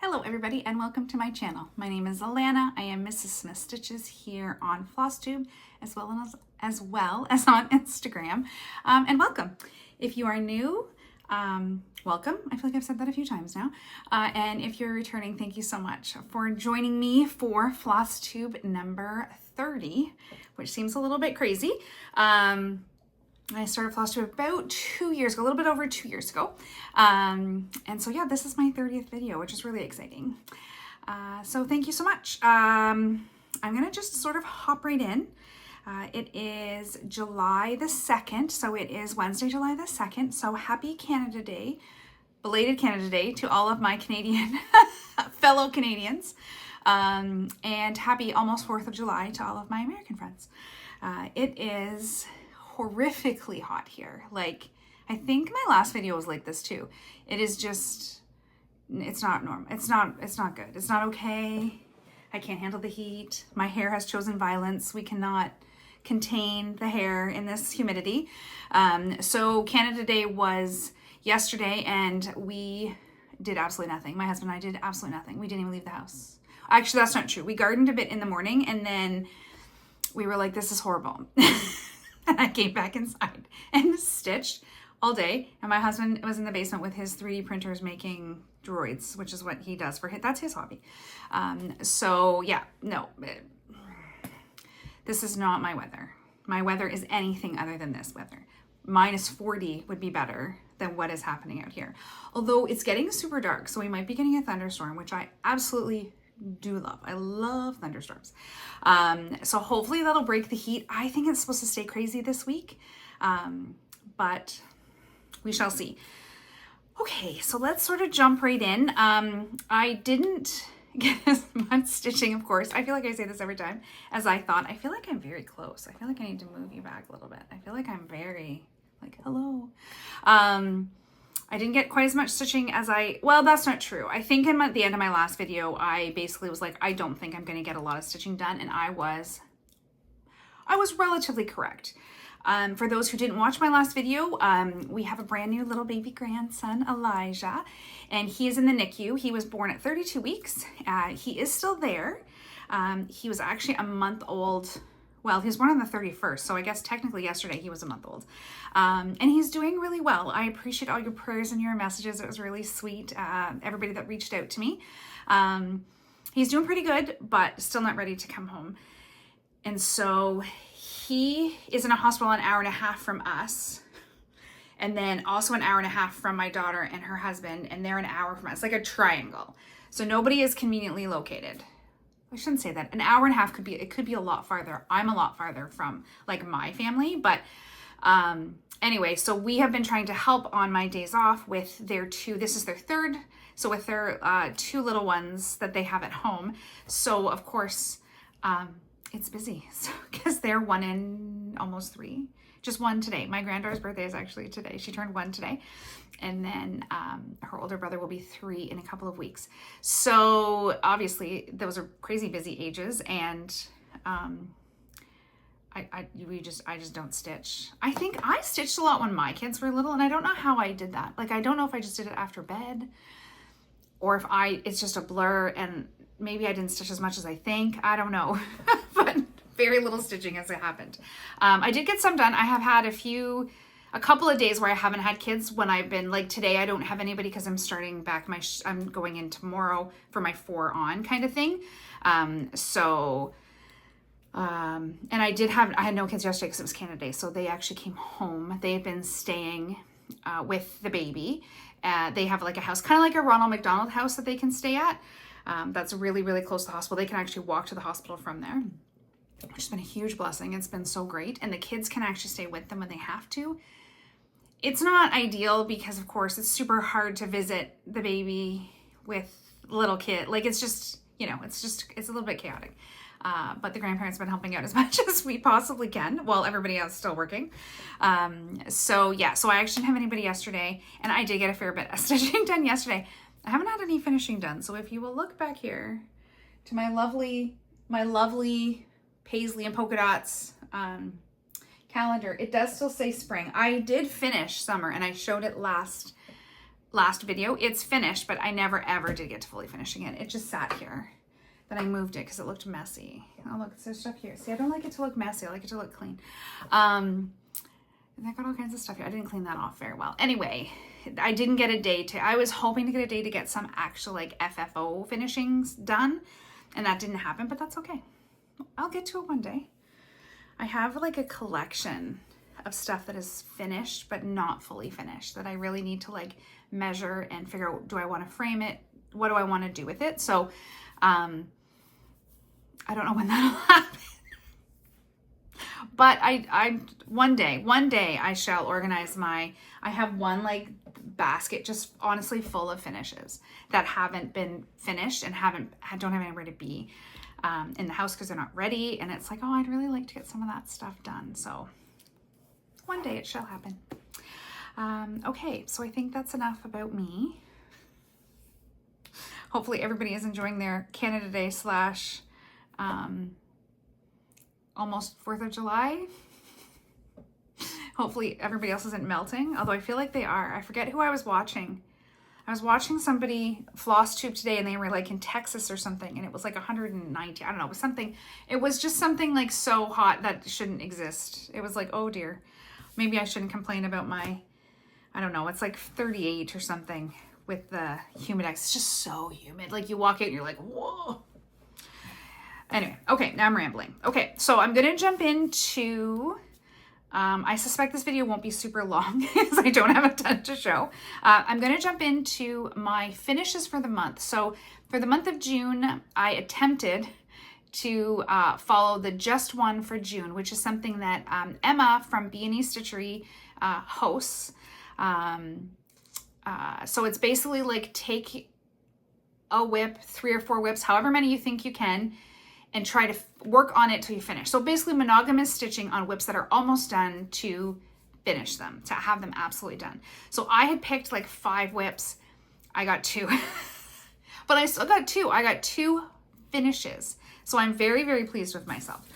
Hello everybody and welcome to my channel. My name is Alana. I am Mrs.SmithStitches here on Flosstube as well as on Instagram. And welcome. If you are new, welcome. I feel like I've said that a few times now. And if you're returning, thank you so much for joining me for Flosstube number 30, which seems a little bit crazy. I started Flosstube about 2 years ago, a little bit over 2 years ago. And so yeah, this is my 30th video, which is really exciting. So thank you so much. I'm gonna just sort of hop right in. It is July the 2nd, so it is Wednesday, July the 2nd. So happy Canada Day, belated Canada Day to all of my Canadian fellow Canadians. And happy almost 4th of July to all of my American friends. It is horrifically hot here. Like, I think my last video was like this too. It is just, it's not normal. It's not good. It's not okay. I can't handle the heat. My hair has chosen violence. We cannot contain the hair in this humidity. So Canada Day was yesterday and we did absolutely nothing. My husband and I did absolutely nothing. We didn't even leave the house. Actually, that's not true. We gardened a bit in the morning and then we were like, this is horrible. And I came back inside and stitched all day. And my husband was in the basement with his 3D printers making droids, which is what he does that's his hobby. So yeah, no, this is not my weather. My weather is anything other than this weather. Minus 40 would be better than what is happening out here. Although it's getting super dark, so we might be getting a thunderstorm, which I absolutely do love. I love thunderstorms. So hopefully that'll break the heat. I think it's supposed to stay crazy this week, but we shall see. Okay, so let's sort of jump right in. I didn't get as much stitching, of course. I feel like I say this every time, as I thought. I feel like I'm very close. I feel like I need to move you back a little bit. I feel like I'm very, like, hello. I didn't get quite as much stitching as well, that's not true. I think at the end of my last video, I basically was like, I don't think I'm going to get a lot of stitching done. And I was relatively correct. For those who didn't watch my last video, we have a brand new little baby grandson, Elijah, and he is in the NICU. He was born at 32 weeks. He is still there. He was actually a month old. Well, he was born on the 31st, so I guess technically yesterday he was a month old. And he's doing really well. I appreciate all your prayers and your messages. It was really sweet, everybody that reached out to me. He's doing pretty good, but still not ready to come home. And so he is in a hospital an hour and a half from us, and then also an hour and a half from my daughter and her husband, and they're an hour from us, like a triangle. So nobody is conveniently located. I shouldn't say that. An hour and a half could be a lot farther. I'm a lot farther from like my family, but anyway, so we have been trying to help on my days off with their this is their third, so with their 2 little ones that they have at home. So of course, it's busy, so because they're 1 and almost 3. Just 1 today. My granddaughter's birthday is actually today. She turned 1 today. And then her older brother will be 3 in a couple of weeks. So obviously those are crazy busy ages, and I just don't stitch. I think I stitched a lot when my kids were little, and I don't know how I did that. Like, I don't know if I just did it after bed or if it's just a blur and maybe I didn't stitch as much as I think. I don't know, but very little stitching as it happened. I did get some done. I have had a couple of days where I haven't had kids when I've been, like today I don't have anybody because I'm starting back I'm going in tomorrow for my 4 on kind of thing. And I had no kids yesterday because it was Canada Day. So they actually came home. They've been staying with the baby. They have like a house, kind of like a Ronald McDonald house that they can stay at. That's really, really close to the hospital. They can actually walk to the hospital from there, which has been a huge blessing. It's been so great. And the kids can actually stay with them when they have to. It's not ideal because, of course, it's super hard to visit the baby with little kid. Like, it's just, it's a little bit chaotic. But the grandparents have been helping out as much as we possibly can while everybody else is still working. So yeah, so I actually didn't have anybody yesterday, and I did get a fair bit of stitching done yesterday. I haven't had any finishing done. So if you will look back here to my lovely paisley and polka dots calendar, it does still say spring. I did finish summer, and I showed it last last video. It's finished, but I never ever did get to fully finishing it. It just sat here. Then I moved it because it looked messy. Oh look, there's stuff here. See, I don't like it to look messy. I like it to look clean. And I got all kinds of stuff here. I didn't clean that off very well. Anyway, I didn't get a day to, I was hoping to get a day to get some actual like FFO finishings done, and that didn't happen, but that's okay. I'll get to it one day. I have like a collection of stuff that is finished but not fully finished that I really need to like measure and figure out, do I want to frame it? What do I want to do with it? So I don't know when that'll happen. But I one day I shall organize I have one like basket just honestly full of finishes that haven't been finished and don't have anywhere to be in the house because they're not ready. And it's like, oh, I'd really like to get some of that stuff done. So one day it shall happen. Okay, so I think that's enough about me. Hopefully everybody is enjoying their Canada Day / almost 4th of July. Hopefully everybody else isn't melting, although I feel like they are. I forget who I was watching. I was watching somebody Flosstube today, and they were like in Texas or something, and it was like 190. I don't know. It was something. It was just something like so hot that shouldn't exist. It was like, oh dear. Maybe I shouldn't complain about my, I don't know. It's like 38 or something with the humidex. It's just so humid. Like you walk out and you're like, whoa. Anyway, okay, now I'm rambling. Okay, so I'm going to jump into, I suspect this video won't be super long because I don't have a ton to show. I'm going to jump into my finishes for the month. So for the month of June, I attempted to follow the Just One for June, which is something that Emma from B&E Stitchery hosts. So it's basically like take a whip, 3 or 4 whips, however many you think you can, and try to work on it till you finish. So basically monogamous stitching on whips that are almost done to finish them, to have them absolutely done. So I had picked like 5 whips. I got 2, but I still got 2. I got 2 finishes. So I'm very, very pleased with myself.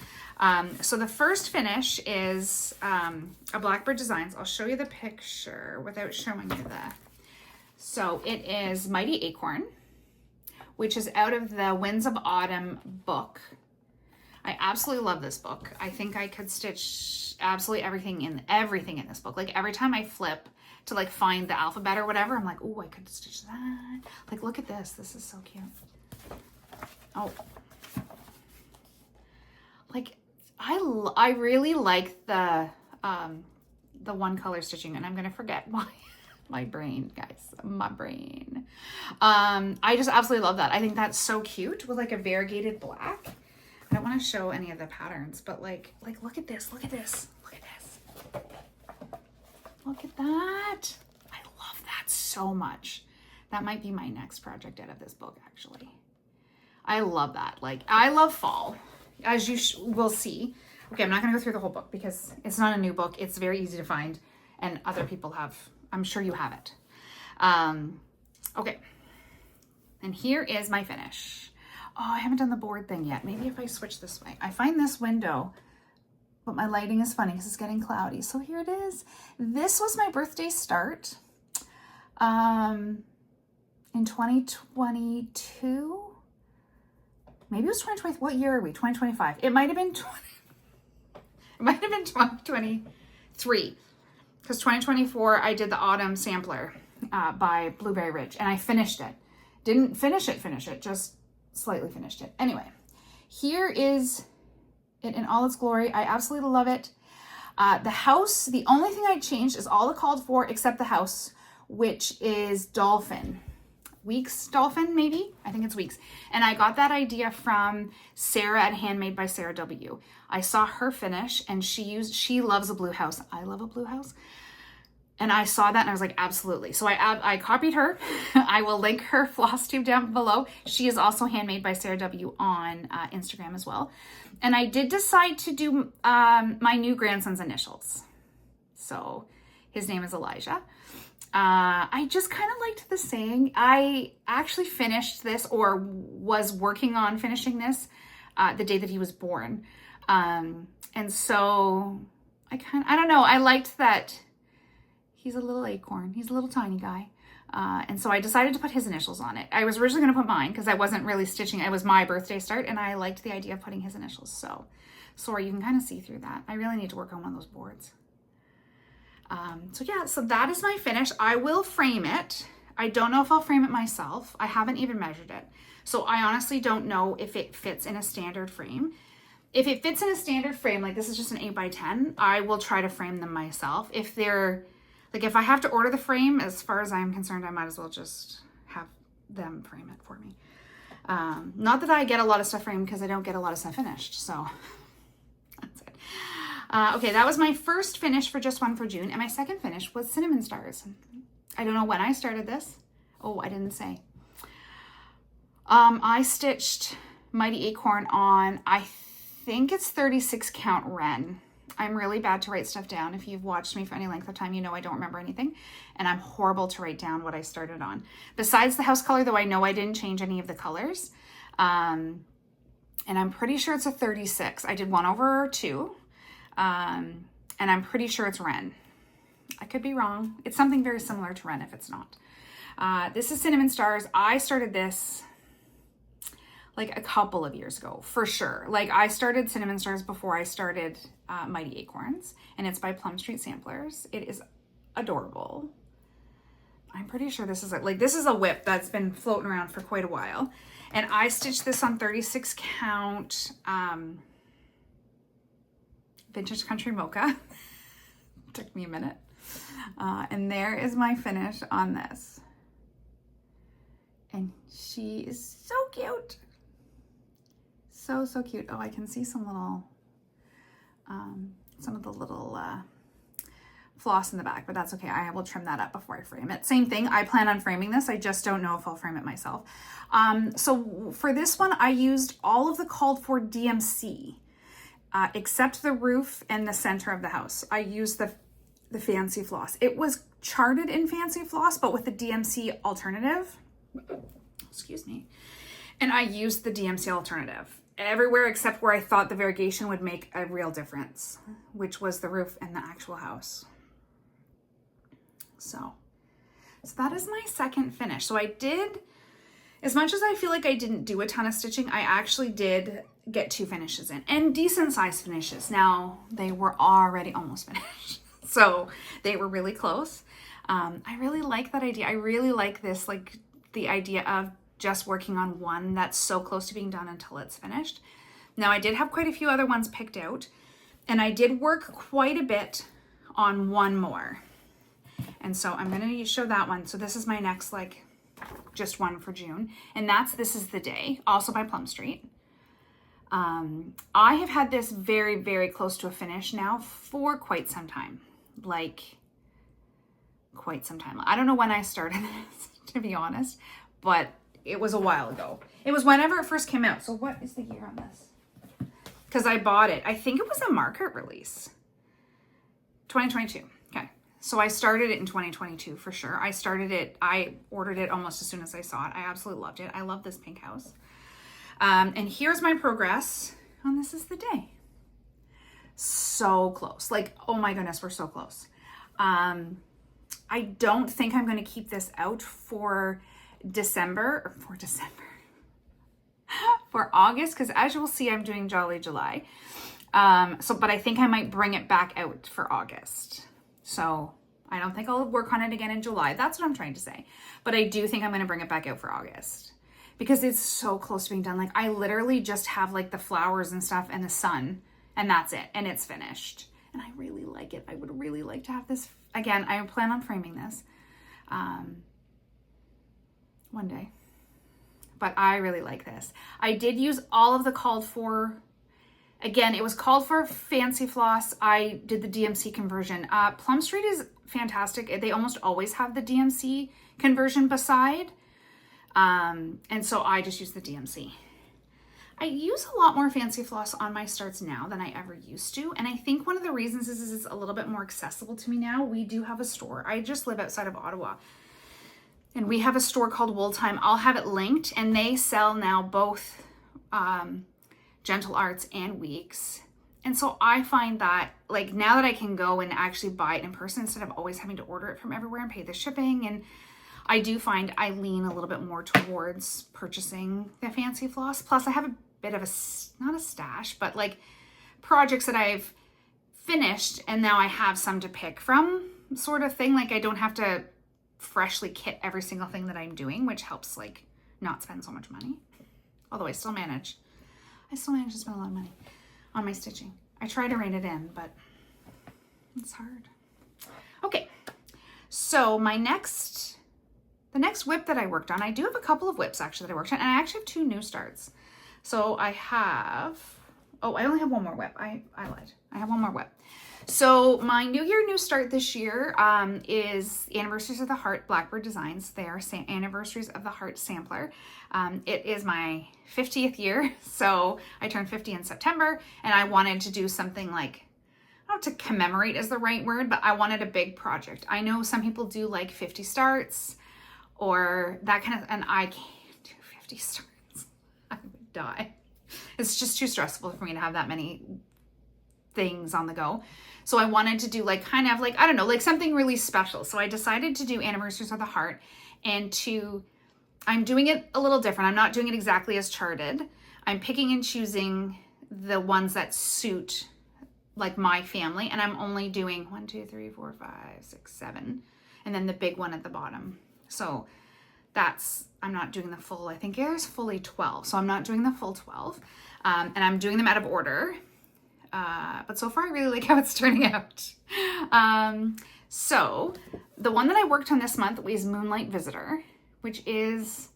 So the first finish is a Blackbird Designs. I'll show you the picture without showing you the, so it is Mighty Acorn, which is out of the Winds of Autumn book. I absolutely love this book. I think I could stitch absolutely everything in this book. Like every time I flip to like find the alphabet or whatever, I'm like, oh, I could stitch that. Like, look at this. This is so cute. Oh, like I really like the one color stitching, and I'm gonna forget why. My brain, guys, my brain. I just absolutely love that. I think that's so cute with like a variegated black. I don't want to show any of the patterns, but like look at this, look at this, look at this. Look at that. I love that so much. That might be my next project out of this book, actually. I love that. Like, I love fall, as you will see. Okay, I'm not gonna go through the whole book because it's not a new book. It's very easy to find, and other people have, I'm sure you have it. Okay, and here is my finish. Oh, I haven't done the board thing yet. Maybe if I switch this way. I find this window, but my lighting is funny because it's getting cloudy. So here it is. This was my birthday start in 2022. Maybe it was 2020. What year are we? 2025. It might have been 2023. Because 2024, I did the autumn sampler by Blueberry Ridge, and I finished it. Didn't finish it, just slightly finished it. Anyway, here is it in all its glory. I absolutely love it. The house, the only thing I changed is all the called for except the house, which is dolphin. Weeks dolphin, maybe? I think it's Weeks. And I got that idea from Sarah at Handmade by Sarah W. I saw her finish, and she loves a blue house. I love a blue house. And I saw that and I was like, absolutely. So I copied her. I will link her Flosstube down below. She is also Handmade by Sarah W on Instagram as well. And I did decide to do my new grandson's initials. So his name is Elijah. I just kind of liked the saying. I actually finished this, or was working on finishing this the day that he was born. And so I don't know. I liked that he's a little acorn. He's a little tiny guy. And so I decided to put his initials on it. I was originally going to put mine because I wasn't really stitching. It was my birthday start and I liked the idea of putting his initials. So sorry, you can kind of see through that. I really need to work on one of those boards. So yeah, so that is my finish. I will frame it. I don't know if I'll frame it myself. I haven't even measured it. So I honestly don't know if it fits in a standard frame. If it fits in a standard frame, like this is just an 8x10, I will try to frame them myself. If they're, like if I have to order the frame, as far as I'm concerned, I might as well just have them frame it for me. Not that I get a lot of stuff framed because I don't get a lot of stuff finished, so that's it. Okay, that was my first finish for just one for June, and my second finish was cinnamon stars. I don't know when I started this. Oh, I didn't say. I stitched Mighty Acorn on, I think it's 36 count Ren. I'm really bad to write stuff down. If you've watched me for any length of time, you know I don't remember anything, and I'm horrible to write down what I started on. Besides the house color, though, I know I didn't change any of the colors, and I'm pretty sure it's a 36. I did 1/2, and I'm pretty sure it's Ren. I could be wrong. It's something very similar to Ren if it's not. This is Cinnamon Stars. I started this like a couple of years ago, for sure. Like I started Cinnamon Stars before I started Mighty Acorns, and it's by Plum Street Samplers. It is adorable. I'm pretty sure this is this is a whip that's been floating around for quite a while. And I stitched this on 36 count Vintage Country Mocha. Took me a minute. And there is my finish on this. And she is so cute. So, so cute. Oh, I can see some little, some of the little floss in the back, but that's okay. I will trim that up before I frame it. Same thing. I plan on framing this. I just don't know if I'll frame it myself. So for this one, I used all of the called for DMC, except the roof and the center of the house. I used the fancy floss. It was charted in fancy floss, but with the DMC alternative. Excuse me. And I used the DMC alternative everywhere except where I thought the variegation would make a real difference, which was the roof and the actual house. So that is my second finish. So I did, as much as I feel like I didn't do a ton of stitching, I actually did get 2 finishes in, and decent sized finishes. Now they were already almost finished. So they were really close. I really like that idea. I really like this, like the idea of just working on one that's so close to being done until it's finished. Now I did have quite a few other ones picked out, and I did work quite a bit on one more. And so I'm going to show that one. So this is my next, like, just one for June. And that's This Is the Day, also by Plum Street. I have had this very, very close to a finish now for quite some time. Like, quite some time. I don't know when I started this, to be honest, but it was a while ago. It was whenever it first came out. So what is the year on this? Because I bought it. I think it was a market release. 2022. Okay. So I started it in 2022 for sure. I ordered it almost as soon as I saw it. I absolutely loved it. I love this pink house. And here's my progress on This Is the Day. So close. Like, oh my goodness, we're so close. I don't think I'm going to keep this out for for August, because as you will see, I'm doing Jolly July. But I think I might bring it back out for August. So I don't think I'll work on it again in July. That's what I'm trying to say. But I do think I'm going to bring it back out for August because it's so close to being done. Like I literally just have like the flowers and stuff and the sun, and that's it. And it's finished. And I really like it. I would really like to have this. Again, I plan on framing this one day. But I really like this. I did use all of the called for. Again, it was called for fancy floss. I did the DMC conversion. Plum Street is fantastic. They almost always have the DMC conversion beside. And so I just use the DMC. I use a lot more fancy floss on my starts now than I ever used to. And I think one of the reasons is it's a little bit more accessible to me now. We do have a store. I just live outside of Ottawa. And we have a store called Tyme. I'll have it linked. And they sell now both Gentle Arts and Weeks. And so I find that like now that I can go and actually buy it in person instead of always having to order it from everywhere and pay the shipping, and I do find I lean a little bit more towards purchasing the fancy floss. Plus I have a bit of not a stash, but like projects that I've finished and now I have some to pick from sort of thing. Like I don't have to freshly kit every single thing that I'm doing, which helps like not spend so much money. Although I still manage to spend a lot of money on my stitching. I try to rein it in, but it's hard. Okay, so the next whip that I worked on, I do have a couple of whips actually that I worked on, and I actually have 2 new starts. So I only have one more whip. I lied. I have one more whip. So my New Year, New Start this year is Anniversaries of the Heart Blackbird Designs. They are Anniversaries of the Heart sampler. It is my 50th year, so I turned 50 in September, and I wanted to do something like, I don't know if to commemorate is the right word, but I wanted a big project. I know some people do like 50 starts or that kind of, and I can't do 50 starts. I would die. It's just too stressful for me to have that many things on the go. So I wanted to do like kind of like, I don't know, like something really special. So I decided to do Anniversaries of the Heart, and I'm doing it a little different. I'm not doing it exactly as charted. I'm picking and choosing the ones that suit like my family, and I'm only doing 1, 2, 3, 4, 5, 6, 7, and then the big one at the bottom. So I'm not doing the full, I think there's fully 12. So I'm not doing the full 12. And I'm doing them out of order. But so far I really like how it's turning out. So the one that I worked on this month was Moonlight Visitor, which is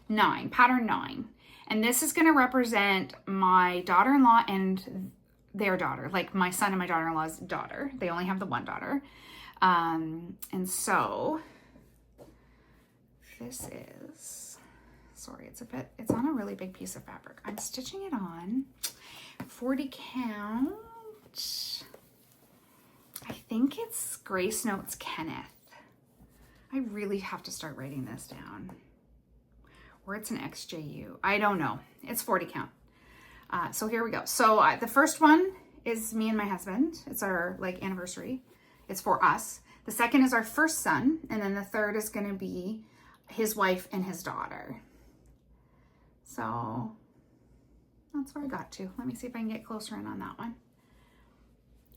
pattern 9. And this is going to represent my daughter-in-law and their daughter, like my son and my daughter-in-law's daughter. They only have the one daughter. And so this is, sorry, it's on a really big piece of fabric. I'm stitching it on 40 count. I think it's Grace Notes Kenneth. I really have to start writing this down. Or it's an XJU. I don't know. It's 40 count. So here we go. So the first one is me and my husband. It's our like anniversary. It's for us. The second is our first son. And then the third is going to be his wife and his daughter. So that's where I got to. Let me see if I can get closer in on that one.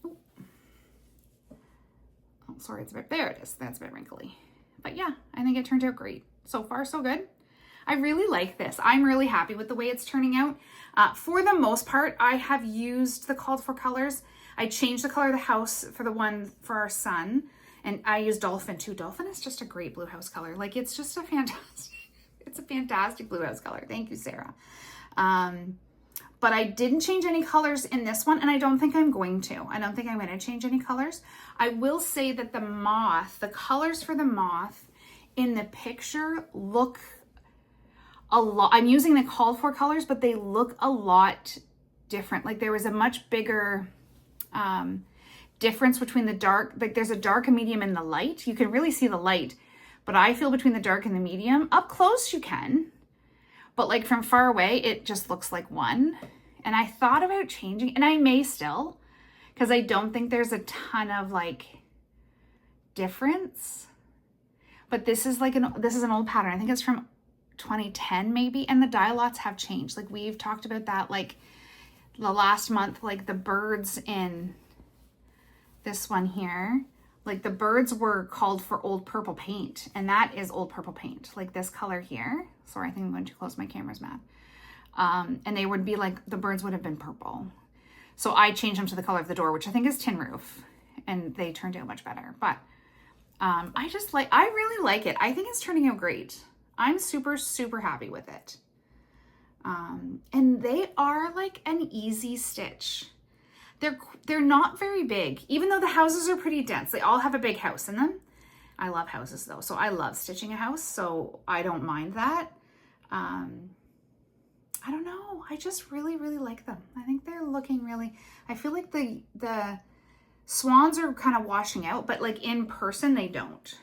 Ooh. Oh, sorry, there it is. That's a bit wrinkly. But yeah, I think it turned out great. So far, so good. I really like this. I'm really happy with the way it's turning out. For the most part, I have used the called for colors. I changed the color of the house for the one for our son, and I used Dolphin too. Dolphin is just a great blue house color. Like it's just a fantastic blue house color. Thank you, Sarah. But I didn't change any colors in this one, and I don't think I'm going to. I don't think I'm going to change any colors. I will say that the colors for the moth in the picture look a lot, I'm using the called for colors, but they look a lot different. Like there was a much bigger difference between the dark, like there's a dark, a medium, and the light. You can really see the light, but I feel between the dark and the medium. Up close you can, but like from far away, it just looks like one. And I thought about changing, and I may still, because I don't think there's a ton of like difference. But this is like this is an old pattern. I think it's from 2010 maybe, and the dye lots have changed. Like we've talked about that like the last month, like the birds in this one here, like the birds were called for old purple paint, and that is old purple paint, like this color here. Sorry, I think I'm going too close, my camera's mad. And they would be like, the birds would have been purple. So I changed them to the color of the door, which I think is tin roof, and they turned out much better. But I really like it. I think it's turning out great. I'm super, super happy with it. And they are like an easy stitch. They're not very big, even though the houses are pretty dense. They all have a big house in them. I love houses though. So I love stitching a house. So I don't mind that. I don't know. I just really, really like them. I think they're looking really, I feel like the swans are kind of washing out, but like in person, they don't.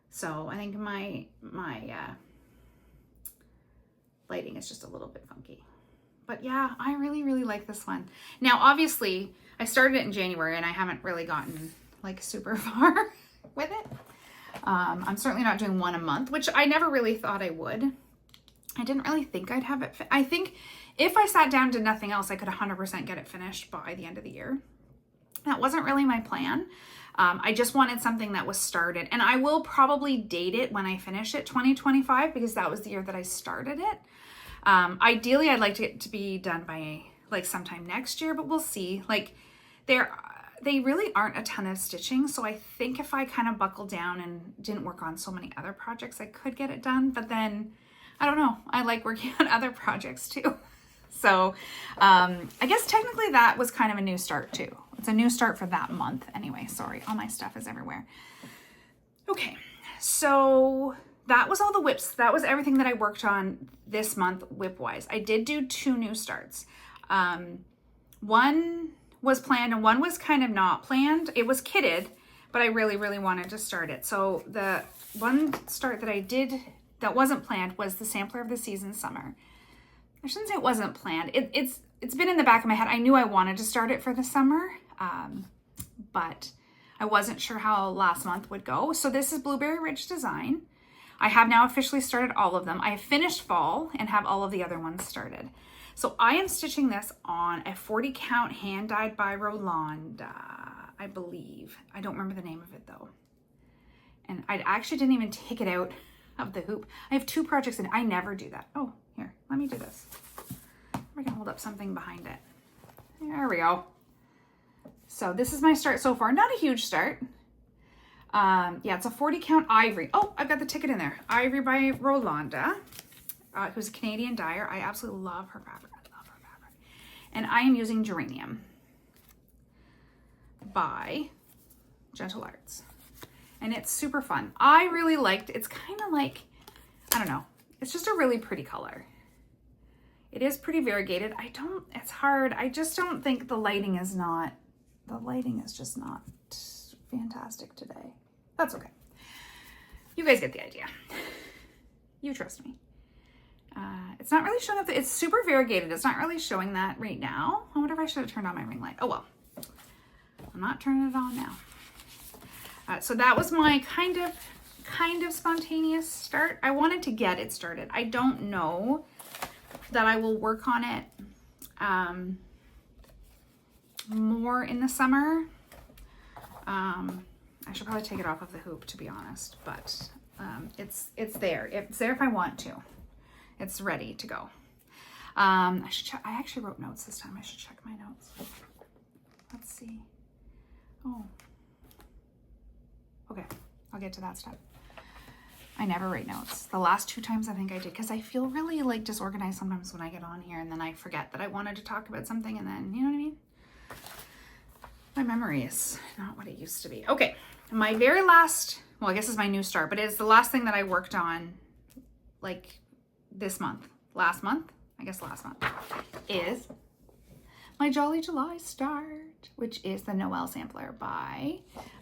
So I think my lighting is just a little bit funky. But yeah, I really, really like this one. Now, obviously, I started it in January and I haven't really gotten like super far with it. I'm certainly not doing one a month, which I never really thought I would. I didn't really think I'd have it. I think if I sat down and did nothing else, I could 100% get it finished by the end of the year. That wasn't really my plan. I just wanted something that was started, and I will probably date it when I finish it 2025 because that was the year that I started it. Ideally, I'd like it to be done by like sometime next year, but we'll see. Like they really aren't a ton of stitching. So I think if I kind of buckled down and didn't work on so many other projects, I could get it done. But then I don't know. I like working on other projects too. So I guess technically that was kind of a new start too. It's a new start for that month. Anyway, sorry, all my stuff is everywhere. Okay, so that was all the whips. That was everything that I worked on this month whip-wise. I did do 2 new starts. One was planned and one was kind of not planned. It was kitted, but I really, really wanted to start it. So the one start that I did that wasn't planned was the Sampler of the Season Summer. I shouldn't say it wasn't planned. It's been in the back of my head. I knew I wanted to start it for the summer, but I wasn't sure how last month would go. So this is Blueberry Ridge Design. I have now officially started all of them. I have finished fall and have all of the other ones started. So I am stitching this on a 40 count hand dyed by Rolanda, I believe. I don't remember the name of it though. And I actually didn't even take it out of the hoop. I have 2 projects and I never do that. Oh, here, let me do this. We're gonna hold up something behind it. There we go. So this is my start so far. Not a huge start. Yeah, it's a 40 count ivory. Oh, I've got the ticket in there. Ivory by Rolanda, who's a Canadian dyer. I absolutely love her fabric. I love her fabric. And I am using Geranium by Gentle Arts. And it's super fun. I really liked, it's kind of like, I don't know. It's just a really pretty color. It is pretty variegated. It's hard. I just don't think the lighting is just not fantastic today. That's okay. You guys get the idea. You trust me. It's not really showing up. It's super variegated. It's not really showing that right now. I wonder if I should have turned on my ring light. Oh well. I'm not turning it on now. So that was my kind of spontaneous start. I wanted to get it started. I don't know that I will work on it more in the summer. I should probably take it off of the hoop, to be honest, but it's there. It's there if I want to. It's ready to go. I should check. I actually wrote notes this time. I should check my notes. Let's see. Oh. Okay, I'll get to that step. I never write notes. The last 2 times I think I did, because I feel really like disorganized sometimes when I get on here and then I forget that I wanted to talk about something and then, you know what I mean? My memory is not what it used to be. Okay, my very last, well, I guess it's my new start, but it's the last thing that I worked on like this month, last month, is my Jolly July start, which is the Noel sampler by,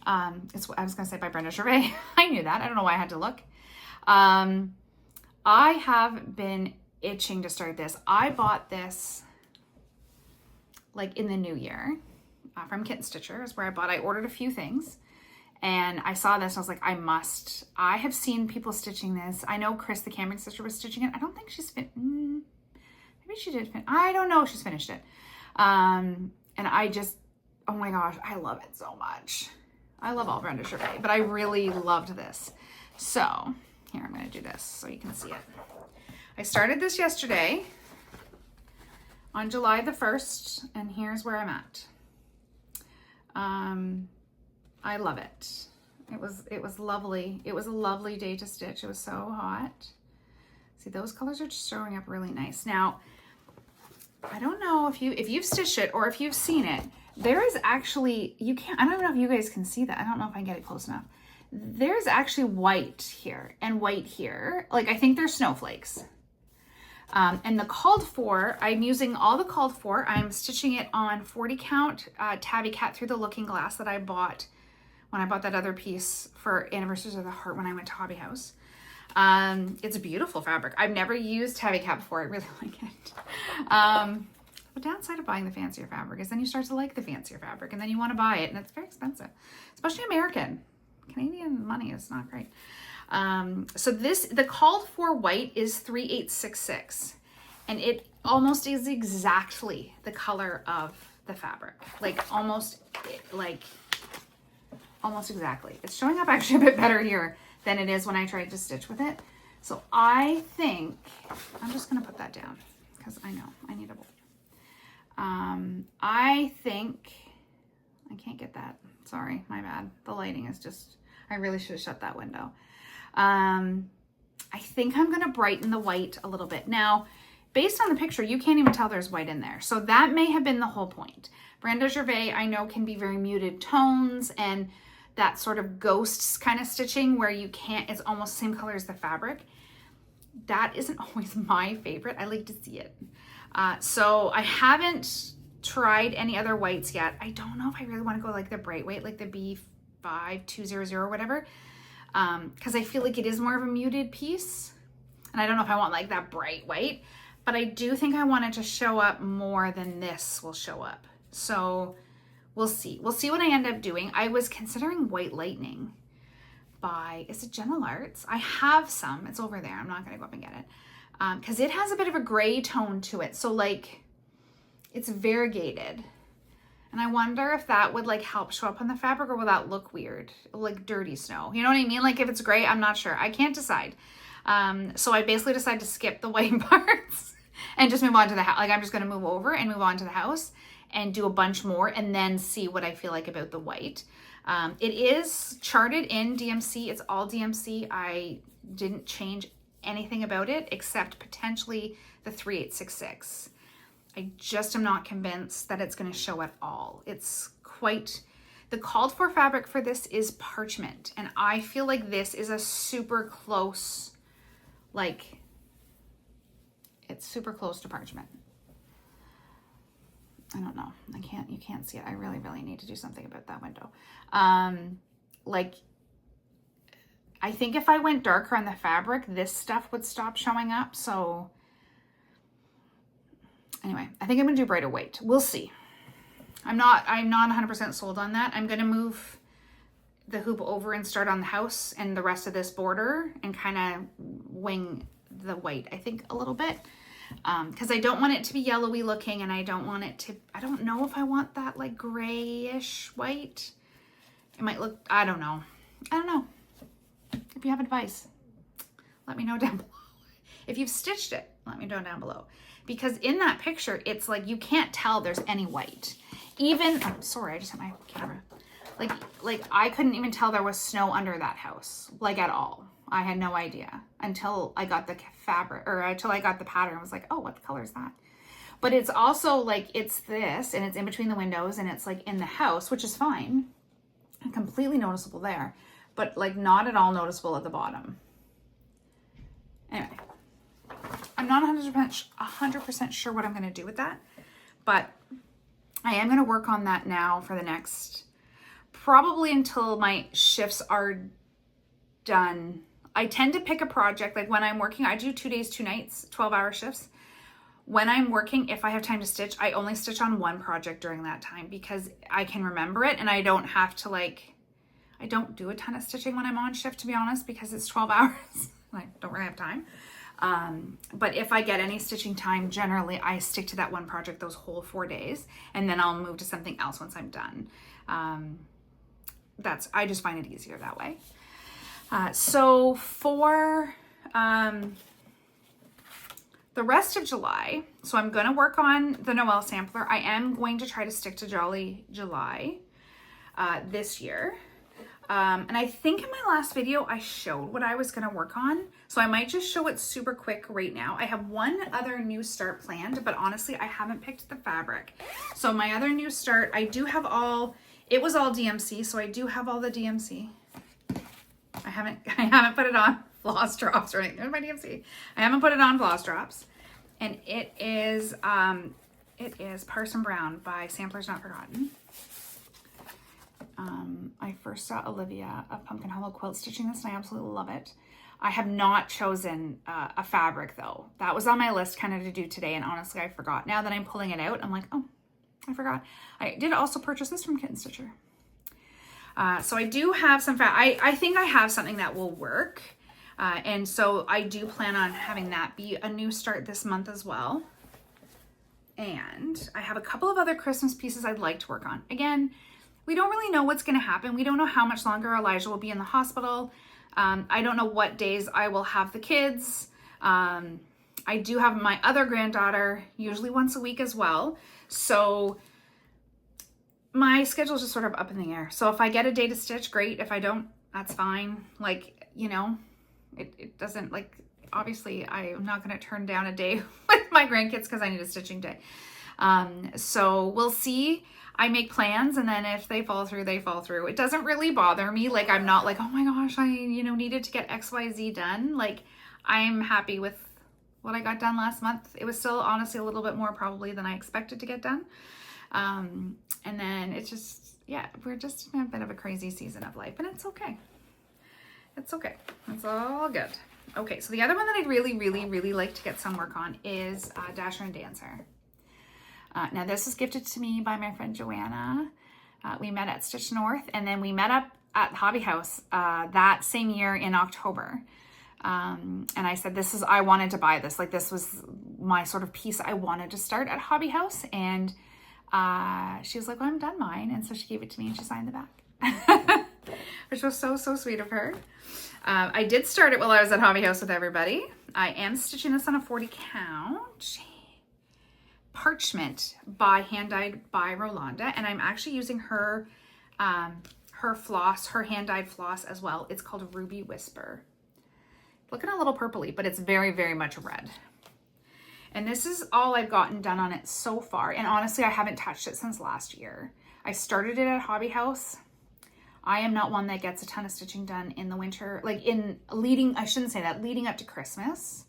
I was gonna say by Brenda Gervais. I knew that, I don't know why I had to look. I have been itching to start this. I bought this like in the new year from Kitten Stitcher is where I ordered a few things and I saw this and I was like, I have seen people stitching this. I know Chris, the Cameron sister, was stitching it. I don't think she's maybe she did I don't know if she's finished it. And I just, oh my gosh, I love it so much. I love all Brenda Gervais, but I really loved this. So here, I'm going to do this so you can see it. I started this yesterday on July the 1st, and here's where I'm at. I love it. It was lovely. It was a lovely day to stitch. It was so hot. See, those colors are just showing up really nice. Now, I don't know if you've stitched it or if you've seen it. There is actually, I don't know if you guys can see that. I don't know if I can get it close enough. There's actually white here and white here. Like, I think they're snowflakes. And the called for, I'm using all the called for. I'm stitching it on 40 count Tabby Cat Through the Looking Glass that I bought when I bought that other piece for Anniversaries of the Heart when I went to Hobby House. It's a beautiful fabric. I've never used Tabby Cat before. I really like it. The downside of buying the fancier fabric is then you start to like the fancier fabric and then you want to buy it and it's very expensive, especially American. Canadian money is not great. So the called for white is 3866, and it almost is exactly the color of the fabric. Like almost exactly. It's showing up actually a bit better here than it is when I tried to stitch with it. So I think, I'm just going to put that down because I know I need a bowl. I think, I can't get that. Sorry, my bad. The lighting is just, I really should have shut that window. I think I'm going to brighten the white a little bit. Now, based on the picture, you can't even tell there's white in there. So that may have been the whole point. Brenda Gervais, I know, can be very muted tones and that sort of ghosts kind of stitching where you can't, it's almost the same color as the fabric. That isn't always my favorite. I like to see it. So I haven't tried any other whites yet. I don't know if I really want to go like the bright white, like the B5200 or whatever. Because I feel like it is more of a muted piece. And I don't know if I want like that bright white, but I do think I want it to show up more than this will show up. So we'll see. We'll see what I end up doing. I was considering White Lightning by, is it Gentle Arts? I have some. It's over there. I'm not going to go up and get it. Because it has a bit of a gray tone to it. So like, it's variegated. And I wonder if that would like help show up on the fabric, or will that look weird? Like dirty snow. You know what I mean? Like if it's gray, I'm not sure. I can't decide. So I basically decided to skip the white parts and just move on to the house. Like I'm just going to move over and move on to the house and do a bunch more and then see what I feel like about the white. It is charted in DMC. It's all DMC. I didn't change anything about it except potentially the 3866. I just am not convinced that it's going to show at all. It's quite, the called for fabric for this is parchment. And I feel like this is a super close, like, it's super close to parchment. I don't know. You can't see it. I really, really need to do something about that window. Like, I think if I went darker on the fabric, this stuff would stop showing up. So anyway, I think I'm gonna do brighter white. We'll see. I'm not 100% sold on that. I'm gonna move the hoop over and start on the house and the rest of this border and kind of wing the white, I think, a little bit. Because I don't want it to be yellowy looking, and I don't want it to, I don't know if I want that like grayish white. It might look, I don't know. If you have advice, let me know down below. If you've stitched it, let me know down below. Because in that picture, it's like you can't tell there's any white. Even, oh, sorry, I just hit my camera. Like I couldn't even tell there was snow under that house, like at all. I had no idea until I got the fabric, or until I got the pattern. I was like, oh, what color is that? But it's also like, it's this, and it's in between the windows, and it's like in the house, which is fine. And completely noticeable there, but like not at all noticeable at the bottom. Anyway, I'm not 100% sure what I'm going to do with that, but I am going to work on that now for the next, probably until my shifts are done. I tend to pick a project, like when I'm working, I do 2 days, 2 nights, 12-hour shifts. When I'm working, if I have time to stitch, I only stitch on one project during that time because I can remember it and I don't have to like, I don't do a ton of stitching when I'm on shift, to be honest, because it's 12 hours. I don't really have time. But if I get any stitching time, generally I stick to that one project those whole 4 days, and then I'll move to something else once I'm done. I just find it easier that way. So for the rest of July, so I'm going to work on the Noel sampler. I am going to try to stick to Jolly July this year. And I think in my last video, I showed what I was going to work on. So I might just show it super quick right now. I have one other new start planned, but honestly, I haven't picked the fabric. So my other new start, I do have all, it was all DMC. So I do have all the DMC. I haven't put it on floss drops or anything. There's my DMC. I haven't put it on floss drops. And it is Parson Brown by Samplers Not Forgotten. I first saw Olivia of Pumpkin Hollow Quilt stitching this, and I absolutely love it. I have not chosen a fabric though. That was on my list kind of to do today, and honestly, I forgot. Now that I'm pulling it out, I'm like, oh, I forgot. I did also purchase this from Kitten Stitcher. So I do have some I think I have something that will work. And so I do plan on having that be a new start this month as well. And I have a couple of other Christmas pieces I'd like to work on. Again, we don't really know what's going to happen. We don't know how much longer Elijah will be in the hospital. I don't know what days I will have the kids. I do have my other granddaughter usually once a week as well. So my schedule is just sort of up in the air. So if I get a day to stitch, great. If I don't, that's fine. Like, you know, it doesn't, like, obviously I'm not going to turn down a day with my grandkids because I need a stitching day. So we'll see. I make plans, and then if they fall through, they fall through. It doesn't really bother me. Like, I'm not like, oh my gosh, I, needed to get XYZ done. Like, I'm happy with what I got done last month. It was still honestly a little bit more probably than I expected to get done. And then it's just, yeah, we're just in a bit of a crazy season of life, and it's okay. It's okay. It's all good. Okay, so the other one that I'd really, really, really like to get some work on is Dasher and Dancer. Now this was gifted to me by my friend Joanna. We met at Stitch North, and then we met up at Hobby House that same year in October. And I said, I wanted to buy this. Like, this was my sort of piece I wanted to start at Hobby House. And she was like, well, I'm done mine. And so she gave it to me and she signed the back, which was so, so sweet of her. I did start it while I was at Hobby House with everybody. I am stitching this on a 40 count parchment by hand dyed by Rolanda. And I'm actually using her floss, her hand dyed floss as well. It's called Ruby Whisper. Looking a little purpley, but it's very, very much red. And this is all I've gotten done on it so far. And honestly, I haven't touched it since last year. I started it at Hobby House. I am not one that gets a ton of stitching done in the winter, like leading up to Christmas.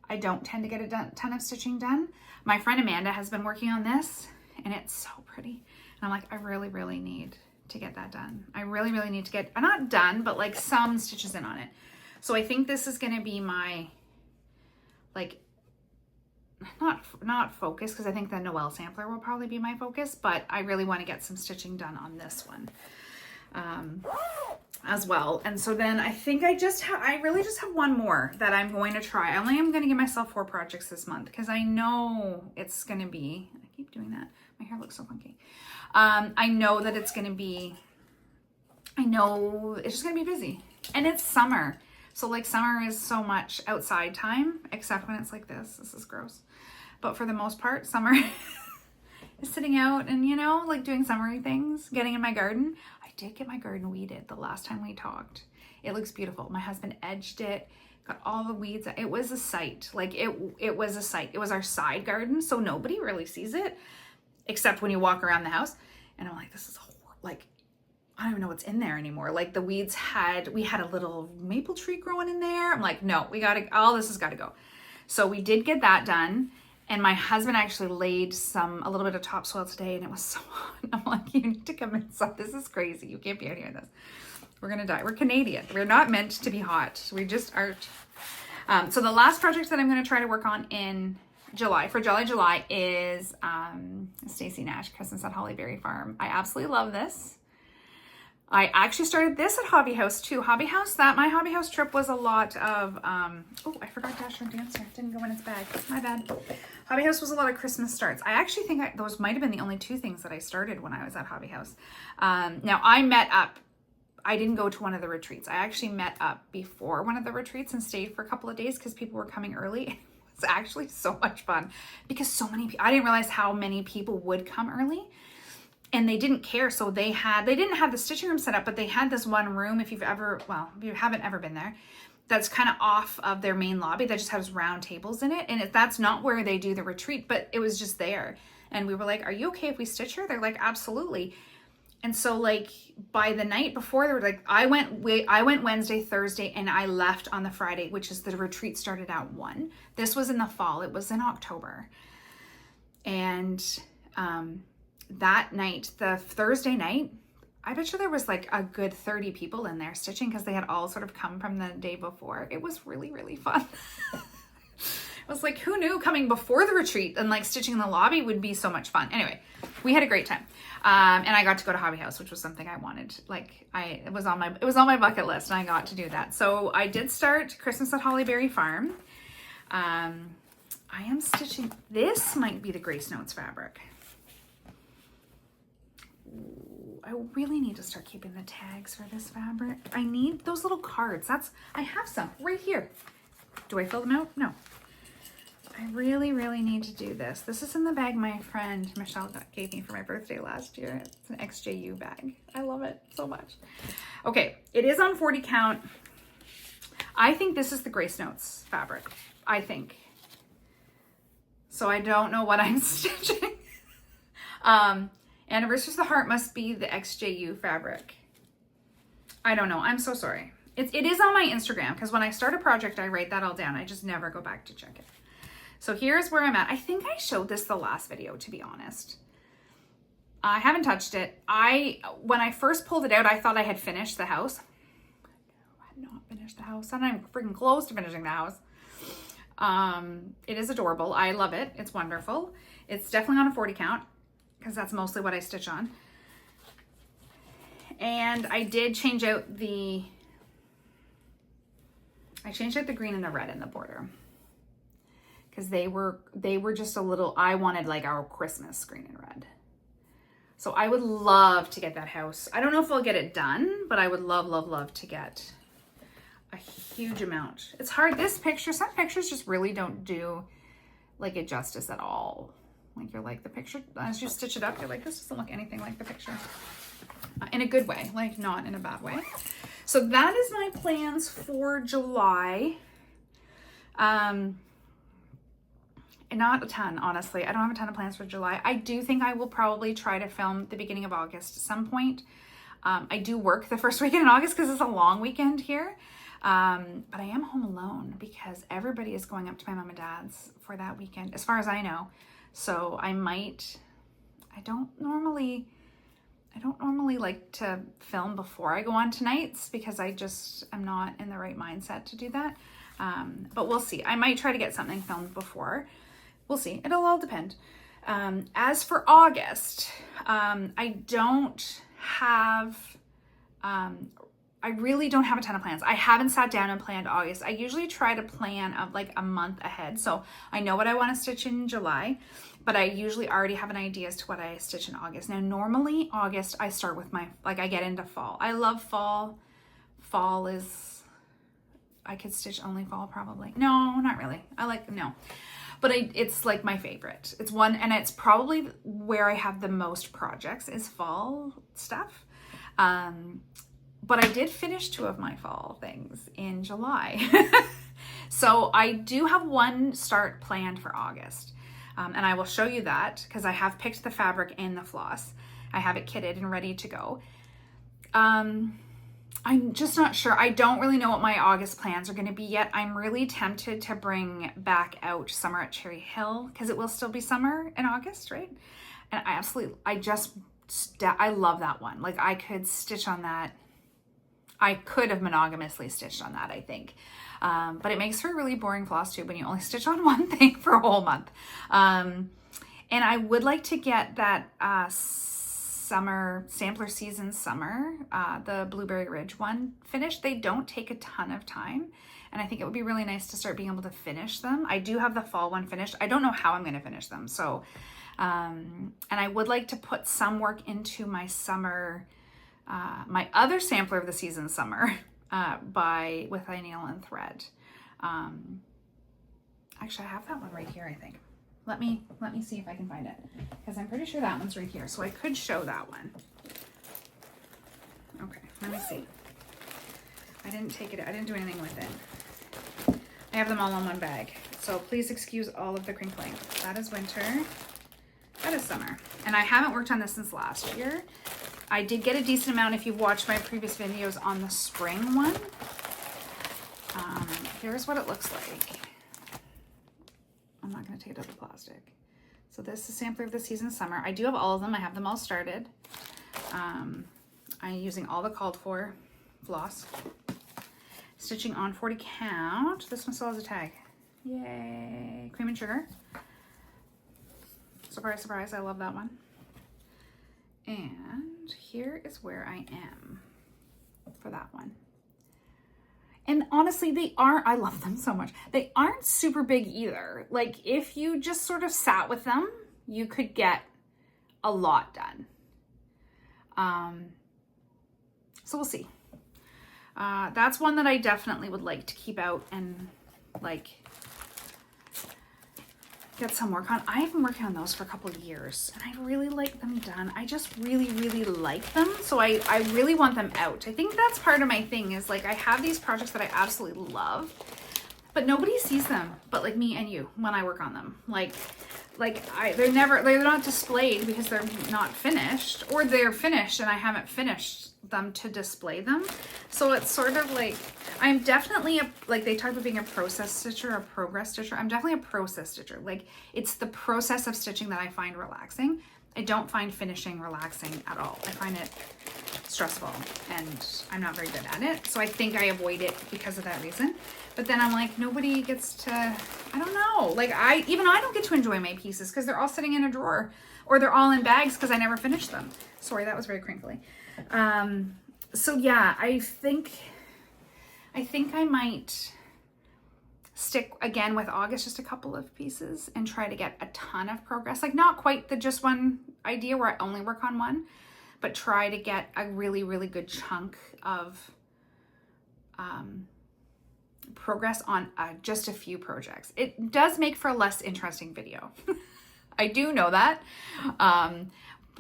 I don't tend to get a ton of stitching done. My friend Amanda has been working on this, and it's so pretty. And I'm like, I really, really need to get that done. I really, really need to get, not done, but like some stitches in on it. So I think this is going to be my, like, not focus, because I think the Noel sampler will probably be my focus, but I really want to get some stitching done on this one as well. And so then I think I really just have one more that I'm going to try. I only am going to give myself 4 projects this month because I know it's going to be, I keep doing that. My hair looks so funky. I know that it's going to be, it's just going to be busy, and it's summer. So like summer is so much outside time, except when it's like this. This is gross. But for the most part, summer is sitting out and, like doing summery things, getting in my garden. I did get my garden weeded the last time we talked. It looks beautiful. My husband edged it, got all the weeds. It was a sight. Like it was a sight. It was our side garden, so nobody really sees it except when you walk around the house. And I'm like, this is like, I don't even know what's in there anymore. Like the weeds we had a little maple tree growing in there. I'm like, no, all this has got to go. So we did get that done. And my husband actually laid a little bit of topsoil today, and it was so hot. I'm like, you need to come inside. This is crazy. You can't be out here in this. We're going to die. We're Canadian. We're not meant to be hot. We just aren't. So the last project that I'm going to try to work on in July, for July is Stacey Nash, Christmas at Hollyberry Farm. I absolutely love this. I actually started this at Hobby House too. My Hobby House trip was a lot of, oh, I forgot Dasher and Dancer. Didn't go in its bag. My bad. Hobby House was a lot of Christmas starts. I actually think those might have been the only 2 things that I started when I was at Hobby House. Now I met up. I didn't go to one of the retreats. I actually met up before one of the retreats and stayed for a couple of days because people were coming early. It was actually so much fun because so many people, I didn't realize how many people would come early. And they didn't care, so they didn't have the stitching room set up, but they had this one room, if you haven't ever been there, that's kind of off of their main lobby that just has round tables in it. And that's not where they do the retreat, but it was just there. And we were like, are you okay if we stitch her? They're like, absolutely. And so like by the night before, they were like, I went Wednesday, Thursday, and I left on the Friday, which is the retreat started at 1. This was in the fall. It was in October. And, that night, the Thursday night, I bet you there was like a good 30 people in there stitching because they had all sort of come from the day before. It was really, really fun. It was like, who knew coming before the retreat and like stitching in the lobby would be so much fun. Anyway, we had a great time. And I got to go to Hobby House, which was something I wanted. Like it was on my bucket list, and I got to do that. So I did start Christmas at Hollyberry Farm. I am stitching, this might be the Grace Notes fabric. Ooh, I really need to start keeping the tags for this fabric. I need those little cards. I have some right here. Do I fill them out? No. I really, really need to do this. This is in the bag my friend Michelle gave me for my birthday last year. It's an XJU bag. I love it so much. Okay, it is on 40 count. I think this is the Grace Notes fabric. I think. So I don't know what I'm stitching. Anniversaries of the Heart must be the XJU fabric. I don't know. I'm so sorry. It is on my Instagram, because when I start a project, I write that all down. I just never go back to check it. So here's where I'm at. I think I showed this the last video, to be honest. I haven't touched it. When I first pulled it out, I thought I had finished the house. I had not finished the house, and I'm freaking close to finishing the house. It is adorable. I love it. It's wonderful. It's definitely on a 40 count, because that's mostly what I stitch on. And I did change out the green and the red in the border, because they were just a little, I wanted like our Christmas green and red. So I would love to get that house. I don't know if I'll get it done, but I would love, love, love to get a huge amount. It's hard. This picture, some pictures just really don't do like it justice at all. Like you're like, the picture, as you stitch it up, you're like, this doesn't look anything like the picture. In a good way, like not in a bad way. So that is my plans for July. Not a ton, honestly. I don't have a ton of plans for July. I do think I will probably try to film the beginning of August at some point. I do work the first weekend in August because it's a long weekend here. But I am home alone because everybody is going up to my mom and dad's for that weekend, as far as I know. So I don't normally like to film before I go on to nights, because I'm not in the right mindset to do that. But we'll see. I might try to get something filmed before. We'll see. It'll all depend. As for August, I really don't have a ton of plans. I haven't sat down and planned August. I usually try to plan like a month ahead. So I know what I want to stitch in July, but I usually already have an idea as to what I stitch in August. Now, normally August, I start with I get into fall. I love fall. Fall is, I could stitch only fall probably. No, not really. No. But it's like my favorite. It's one, and it's probably where I have the most projects is fall stuff. But I did finish 2 of my fall things in July. So I do have one start planned for August. And I will show you that because I have picked the fabric and the floss. I have it kitted and ready to go. I'm just not sure. I don't really know what my August plans are going to be yet. I'm really tempted to bring back out Summer at Cherry Hill because it will still be summer in August, right? And I love that one. Like I could stitch on that. I could have monogamously stitched on that, I think. But it makes for a really boring floss tube when you only stitch on one thing for a whole month. And I would like to get that summer sampler season summer, the Blueberry Ridge one finished. They don't take a ton of time, and I think it would be really nice to start being able to finish them. I do have the fall one finished. I don't know how I'm going to finish them. So, and I would like to put some work into my summer, my other sampler of the season summer, with a needle and thread. Actually, I have that one right here, I think. Let me see if I can find it, because I'm pretty sure that one's right here. So I could show that one. Okay, let me see. I didn't take it. I didn't do anything with it. I have them all in one bag. So please excuse all of the crinkling. That is winter. That is summer. And I haven't worked on this since last year. I did get a decent amount if you've watched my previous videos on the spring one. Here's what it looks like. I'm not going to take it out of the plastic. So this is a sampler of the season summer. I do have all of them. I have them all started. I'm using all the called for floss. Stitching on 40 count. This one still has a tag. Yay. Cream and sugar. Surprise, surprise. I love that one. And here is where I am for that one. And honestly, I love them so much. They aren't super big either. Like if you just sort of sat with them, you could get a lot done. So we'll see. That's one that I definitely would like to keep out and like get some work on. I've been working on those for a couple of years and I really like them done. I just really, really like them. So I really want them out. I think that's part of my thing is like I have these projects that I absolutely love, but nobody sees them but like me and you when I work on them. They're not displayed because they're not finished, or they're finished and I haven't finished them to display them. So it's sort of like, I'm definitely like they talk about being a process stitcher, a progress stitcher. I'm definitely a process stitcher. Like it's the process of stitching that I find relaxing. I don't find finishing relaxing at all. I find it stressful and I'm not very good at it. So I think I avoid it because of that reason. But then I'm like, nobody gets to, I don't know. Like I don't get to enjoy my pieces because they're all sitting in a drawer or they're all in bags because I never finished them. Sorry, that was very crinkly. So yeah, I think I might stick again with August, just a couple of pieces and try to get a ton of progress. Like not quite the just one idea where I only work on one, but try to get a really, really good chunk of, progress on just a few projects. It does make for a less interesting video. I do know that.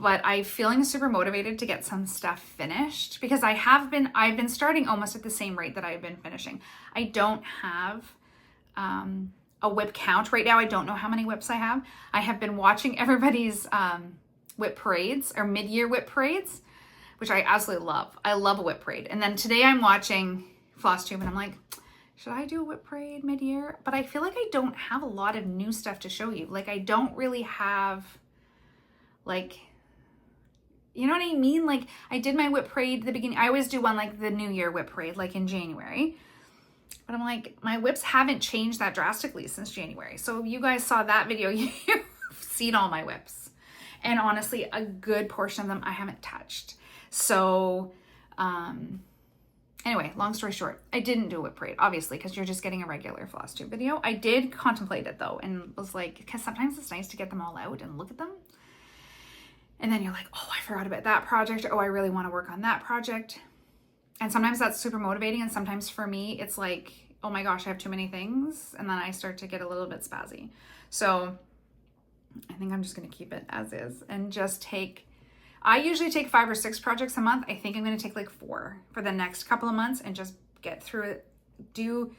But I'm feeling super motivated to get some stuff finished because I've been starting almost at the same rate that I've been finishing. I don't have a whip count right now. I don't know how many whips I have. I have been watching everybody's whip parades or mid-year whip parades, which I absolutely love. I love a whip parade. And then today I'm watching Flosstube and I'm like, should I do a whip parade mid-year? But I feel like I don't have a lot of new stuff to show you. Like I don't really have like, you know what I mean? Like I did my whip parade at the beginning. I always do one like the New Year whip parade, like in January. But I'm like, my whips haven't changed that drastically since January. So you guys saw that video, you've seen all my whips. And honestly, a good portion of them I haven't touched. So anyway, long story short, I didn't do a whip parade, obviously, because you're just getting a regular Flosstube video. I did contemplate it though, and was like, because sometimes it's nice to get them all out and look at them. And then you're like, oh, I forgot about that project. Oh, I really want to work on that project. And sometimes that's super motivating. And sometimes for me, it's like, oh my gosh, I have too many things. And then I start to get a little bit spazzy. So I think I'm just going to keep it as is and just I usually take 5 or 6 projects a month. I think I'm going to take like 4 for the next couple of months and just get through it, do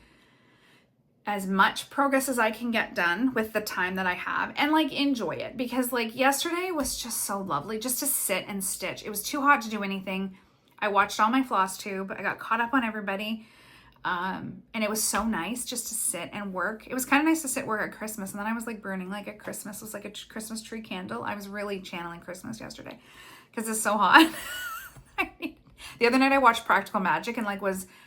as much progress as I can get done with the time that I have and like enjoy it, because like yesterday was just so lovely just to sit and stitch. It was too hot to do anything. I watched all my Flosstube. I got caught up on everybody. And it was so nice just to sit and work. It was kind of nice to sit work at Christmas. And then I was like burning like a Christmas, it was like a Christmas tree candle. I was really channeling Christmas yesterday because it's so hot. The other night I watched Practical Magic and like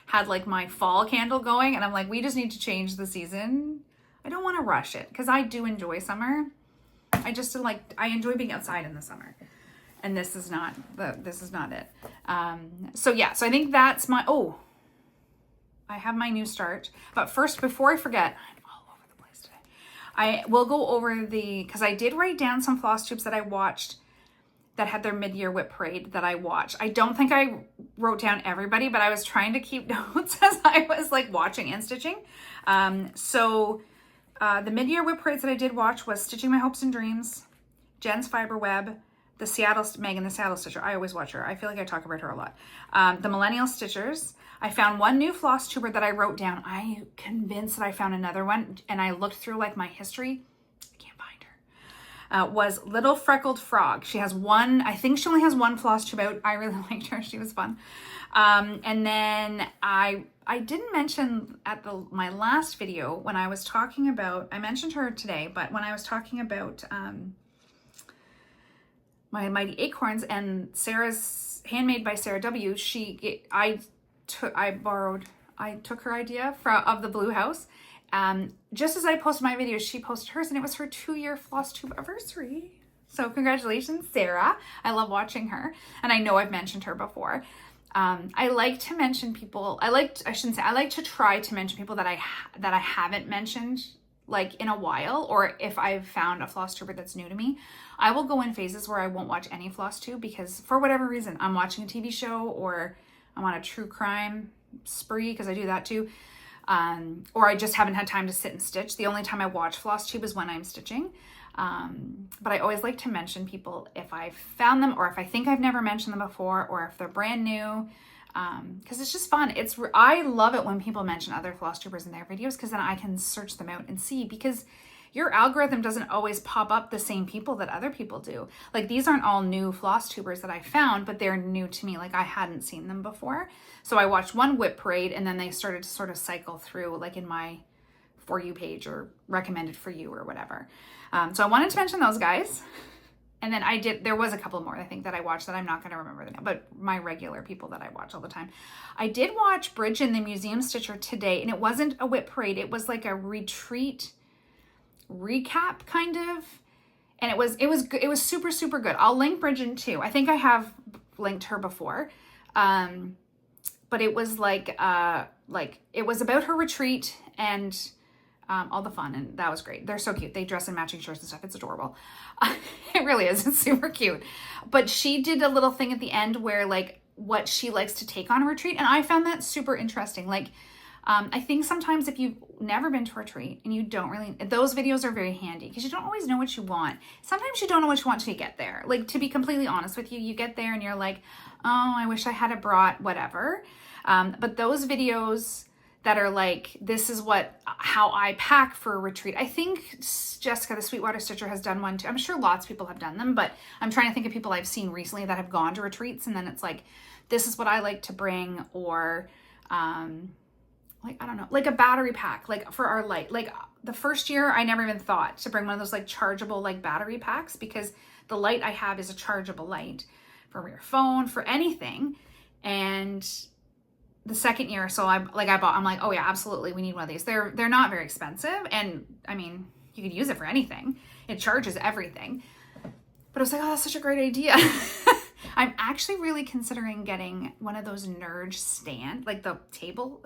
had like my fall candle going, and I'm like, we just need to change the season. I don't want to rush it because I do enjoy summer. I enjoy being outside in the summer, and this is not it. So yeah, so I think that's I have my new start. But first, before I forget, I'm all over the place today. I will go over because I did write down some Flosstubes that I watched that had their mid-year whip parade that I watched. I don't think I wrote down everybody, but I was trying to keep notes as I was like watching and stitching. The mid-year whip parades that I did watch was Stitching My Hopes and Dreams, Jen's Fiber Web, Megan the Seattle Stitcher. I always watch her. I feel like I talk about her a lot. The Millennial Stitchers. I found one new Flosstuber that I wrote down. I'm convinced that I found another one, and I looked through like my history. I can't find her. Was Little Freckled Frog. She has one, I think she only has one Flosstube out. I really liked her. She was fun. And then I didn't mention at my last video when I was talking about, I mentioned her today, but when I was talking about my Mighty Acorns and Sarah's Handmade by Sarah W, I took her idea of the blue house. Just as I posted my video, she posted hers, and it was her 2-year Flosstube anniversary. So congratulations, Sarah. I love watching her, and I know I've mentioned her before. I like to mention people. I like to try to mention people that I haven't mentioned like in a while, or if I've found a Flosstuber that's new to me. I will go in phases where I won't watch any Flosstube because for whatever reason, I'm watching a TV show or I'm on a true crime spree, because I do that too. Or I just haven't had time to sit and stitch. The only time I watch Flosstube is when I'm stitching. But I always like to mention people if I've found them, or if I think I've never mentioned them before, or if they're brand new, because it's just fun. I love it when people mention other Flosstubers in their videos, because then I can search them out and see, because your algorithm doesn't always pop up the same people that other people do. Like, these aren't all new Flosstubers that I found, but they're new to me. Like, I hadn't seen them before. So I watched one whip parade, and then they started to sort of cycle through, like in my For You page or recommended for you or whatever. So I wanted to mention those guys. And then there was a couple more I think that I watched that I'm not going to remember them, but my regular people that I watch all the time. I did watch Bridge in the Museum Stitcher today, and it wasn't a whip parade. It was like a retreat recap kind of. And it was super, super good. I'll link Bridget too. I think I have linked her before. But it was like it was about her retreat and all the fun, and that was great. They're so cute. They dress in matching shirts and stuff. It's adorable. It really is. It's super cute. But she did a little thing at the end where like what she likes to take on a retreat, and I found that super interesting. Like, I think sometimes if you've never been to a retreat and you don't really, those videos are very handy because you don't always know what you want. Sometimes you don't know what you want till you get there. Like, to be completely honest with you, you get there and you're like, oh, I wish I had brought whatever. But those videos that are like, this is how I pack for a retreat. I think Jessica, the Sweetwater Stitcher, has done one too. I'm sure lots of people have done them, but I'm trying to think of people I've seen recently that have gone to retreats, and then it's like, this is what I like to bring, or like, I don't know, like a battery pack, like for our light. Like the first year, I never even thought to bring one of those like chargeable like battery packs, because the light I have is a chargeable light for your phone, for anything. And the second year, so I'm like, oh yeah, absolutely, we need one of these. They're not very expensive, and I mean, you could use it for anything. It charges everything. But I was like, oh, that's such a great idea. I'm actually really considering getting one of those Nerge stand, like the table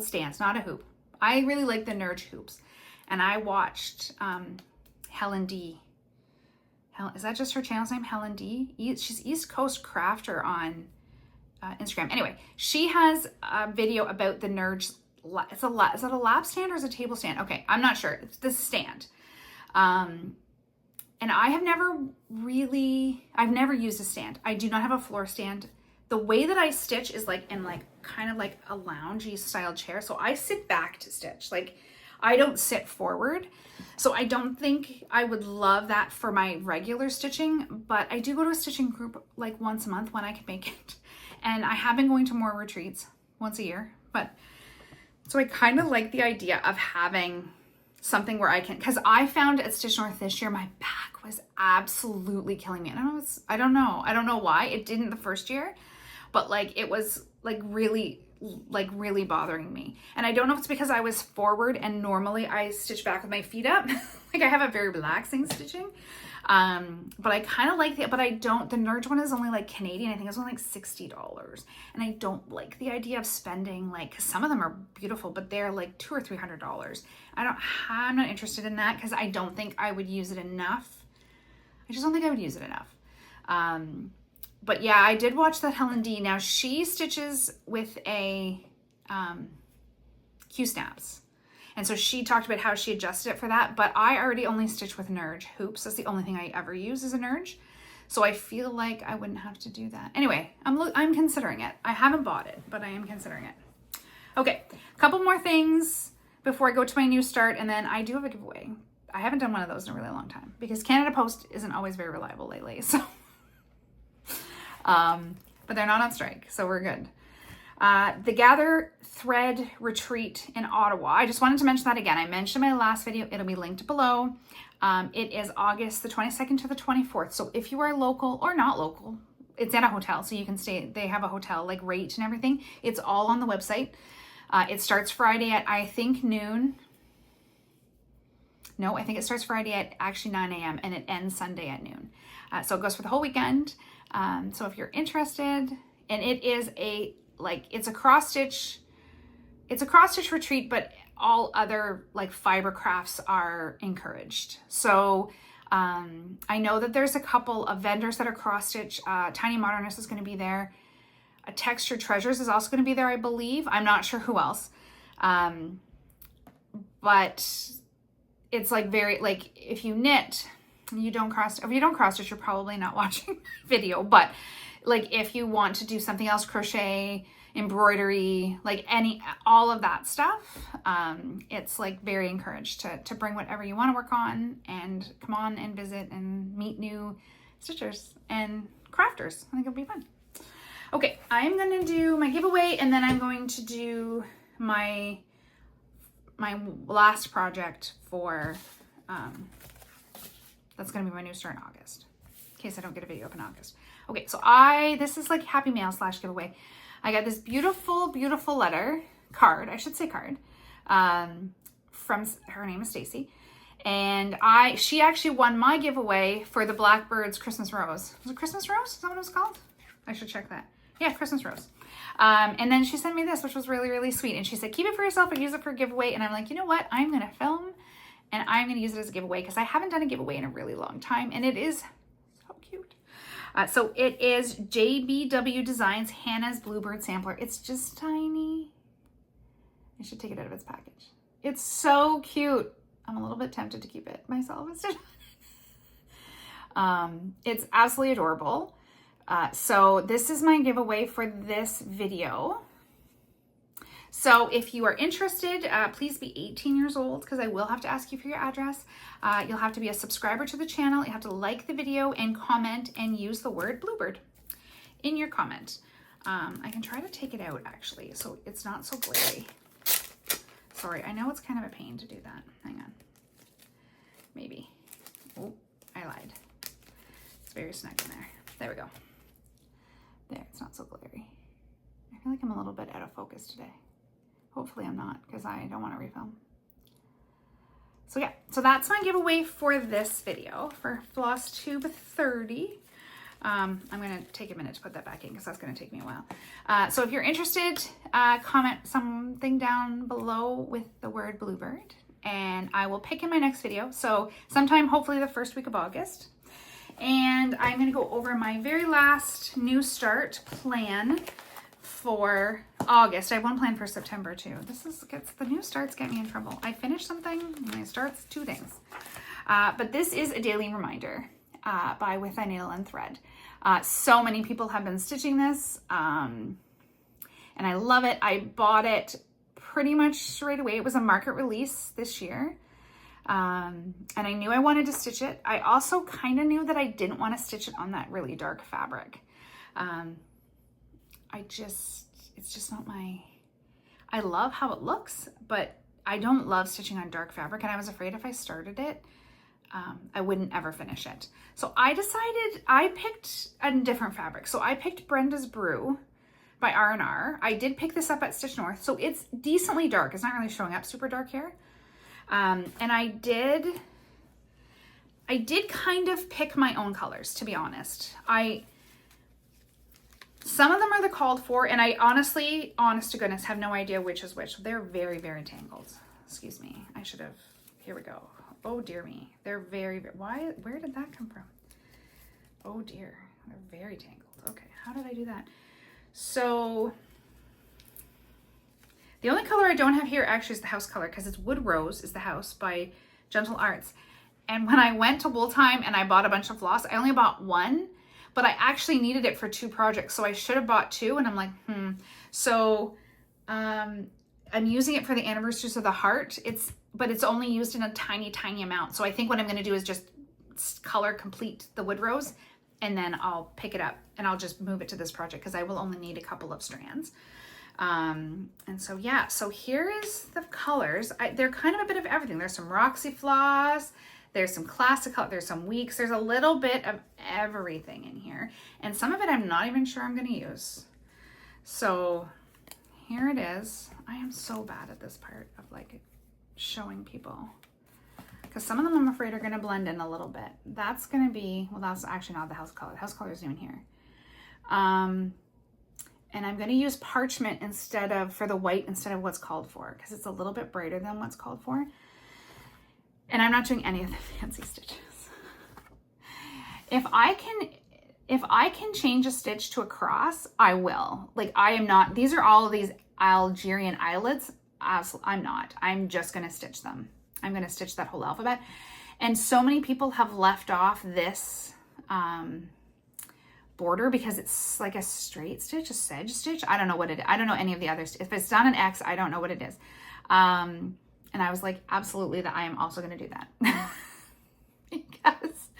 stands, not a hoop. I really like the Nerge hoops. And I watched Helen D. Is that just her channel's name, Helen D? She's East Coast Crafter on Instagram. Anyway, she has a video about the Nerge. Is it a lap stand or is it a table stand? Okay, I'm not sure. It's the stand. And I've never used a stand. I do not have a floor stand. The way that I stitch is like in like kind of like a loungy style chair. So I sit back to stitch. Like, I don't sit forward. So I don't think I would love that for my regular stitching, but I do go to a stitching group like once a month when I can make it. And I have been going to more retreats once a year, so I kind of like the idea of having something where I can, because I found at Stitch North this year, my back was absolutely killing me. And I don't know why it didn't the first year, but like, it was like really bothering me. And I don't know if it's because I was forward and normally I stitch back with my feet up. Like, I have a very relaxing stitching. But I kind of like but the Nerge one is only like Canadian. I think it's only like $60. And I don't like the idea of spending like, cause some of them are beautiful, but they're like $200 or $300. I'm not interested in that, cause I don't think I would use it enough. I just don't think I would use it enough. But yeah, I did watch that Helen D. Now she stitches with a, Q-snaps. And so she talked about how she adjusted it for that, but I already only stitch with Nerge hoops. That's the only thing I ever use is a Nerge. So I feel like I wouldn't have to do that. Anyway, I'm considering it. I haven't bought it, but I am considering it. Okay, a couple more things before I go to my new start, and then I do have a giveaway. I haven't done one of those in a really long time because Canada Post isn't always very reliable lately. So, but they're not on strike, so we're good. The Gather Thread Retreat in Ottawa. I just wanted to mention that again. I mentioned in my last video. It'll be linked below. It is August the 22nd to the 24th. So if you are local or not local, it's at a hotel, so you can stay. They have a hotel like rate and everything. It's all on the website. It starts Friday at, I think, noon. No, I think it starts Friday at actually 9 a.m. and it ends Sunday at noon. So it goes for the whole weekend. So if you're interested, and it is it's a cross stitch retreat, but all other like fiber crafts are encouraged. So I know that there's a couple of vendors that are cross stitch. Tiny Modernist is going to be there. Texture Treasures is also going to be there, I believe. I'm not sure who else. But it's like very, like if you knit, if you don't cross stitch, you're probably not watching my video. But like if you want to do something else, crochet, embroidery, like all of that stuff, it's like very encouraged to bring whatever you want to work on and come on and visit and meet new stitchers and crafters. I think it'll be fun. Okay, I'm gonna do my giveaway, and then I'm going to do my last project for, that's gonna be my new start in August, in case I don't get a video up in August. Okay, so this is like Happy Mail / giveaway. I got this beautiful, beautiful card, from, her name is Stacy. And she actually won my giveaway for the Blackbird's Christmas Rose. Was it Christmas Rose? Is that what it was called? I should check that. Yeah, Christmas Rose. And then she sent me this, which was really, really sweet. And she said, keep it for yourself or use it for a giveaway. And I'm like, you know what? I'm going to film and I'm going to use it as a giveaway because I haven't done a giveaway in a really long time. And it is so cute. So it is JBW Designs Hannah's Bluebird Sampler. It's just tiny. I should take it out of its package. It's so cute. I'm a little bit tempted to keep it myself instead. It's absolutely adorable. So this is my giveaway for this video. So if you are interested, please be 18 years old because I will have to ask you for your address. You'll have to be a subscriber to the channel. You have to like the video and comment and use the word Bluebird in your comment. I can try to take it out actually so it's not so blurry. Sorry, I know it's kind of a pain to do that. Hang on. Maybe. Oh, I lied. It's very snug in there. There we go. There, it's not so glary. I feel like I'm a little bit out of focus today. Hopefully I'm not, because I don't want to refilm. So yeah, so that's my giveaway for this video for Flosstube 30. I'm going to take a minute to put that back in because that's going to take me a while. So if you're interested, comment something down below with the word Bluebird and I will pick in my next video. So sometime, hopefully the first week of August. And I'm going to go over my very last new start plan for August. I have one plan for September too. The new starts get me in trouble. I finish something and it starts 2 things. But this is a daily reminder by With a Needle and Thread. So many people have been stitching this and I love it. I bought it pretty much right away. It was a market release this year. And I knew I wanted to stitch it. I also kind of knew that I didn't want to stitch it on that really dark fabric. It's just not I love how it looks, but I don't love stitching on dark fabric. And I was afraid if I started it, I wouldn't ever finish it. So I decided I picked a different fabric. So I picked Brenda's Brew by R&R. I did pick this up at Stitch North. So it's decently dark. It's not really showing up super dark here. And I did kind of pick my own colors, to be honest. Some of them are the called for, and I honestly, honest to goodness, have no idea which is which. They're very, very tangled. Excuse me. I should have, here we go. Oh dear me. They're very, where did that come from? Oh dear. They're very tangled. Okay. How did I do that? So the only color I don't have here actually is the house color because it's Wood Rose is the house by Gentle Arts. And when I went to Tyme and I bought a bunch of floss, I only bought 1, but I actually needed it for 2 projects. So I should have bought 2 and I'm like, So I'm using it for the Anniversaries of the Heart. But it's only used in a tiny, tiny amount. So I think what I'm gonna do is just color complete the Wood Rose and then I'll pick it up and I'll just move it to this project because I will only need a couple of strands. And so yeah, so here is the colors. They're kind of a bit of everything. There's some Roxy floss, there's some classic color, there's some weeks, there's a little bit of everything in here. And some of it I'm not even sure I'm gonna use. So here it is. I am so bad at this part of like showing people. because some of them I'm afraid are going to blend in a little bit. That's going to be, well, that's actually not the house color. The house color is new in here. And I'm going to use parchment for the white instead of what's called for, because it's a little bit brighter than what's called for. And I'm not doing any of the fancy stitches. If I can change a stitch to a cross, I will. Like, I am not, these are all of these Algerian eyelets. I'm not. I'm just going to stitch them. I'm going to stitch that whole alphabet. And so many people have left off this border because it's like a straight stitch, a sedge stitch. I don't know what it is. I don't know any of the others. If it's done an X, I don't know what it is. And I was like, absolutely, that I am also going to do that. Because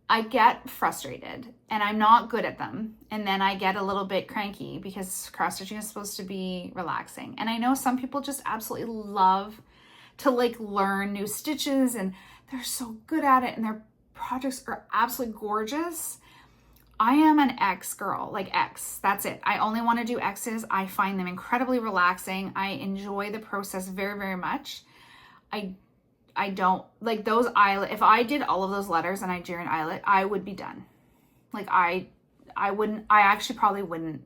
I get frustrated and I'm not good at them. And then I get a little bit cranky because cross stitching is supposed to be relaxing. And I know some people just absolutely love to like learn new stitches and they're so good at it and their projects are absolutely gorgeous. I am an X girl, like X, that's it. I only want to do X's. I find them incredibly relaxing. I enjoy the process very, very much. I don't like those eyelet. If I did all of those letters in Nigerian eyelet, I would be done. Like I actually probably wouldn't.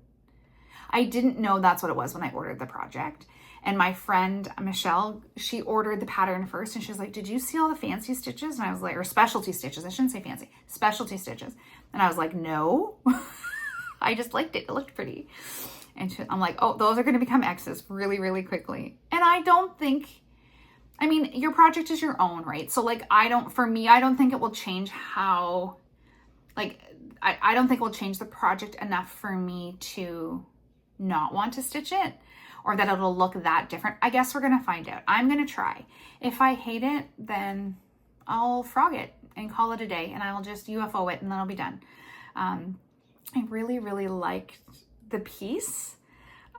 I didn't know that's what it was when I ordered the project. And my friend, Michelle, she ordered the pattern first and she was like, did you see all the fancy stitches? And I was like, or specialty stitches. I shouldn't say fancy, specialty stitches. And I was like, no, I just liked it. It looked pretty. And I'm like, oh, those are going to become X's really, really quickly. And I don't think, I mean, your project is your own, right? So like, I don't think it will change how, like, I don't think it will change the project enough for me to not want to stitch it or that it'll look that different. I guess we're going to find out. I'm going to try. If I hate it, then I'll frog it and call it a day and I'll just UFO it and then I'll be done. I really, really liked the piece.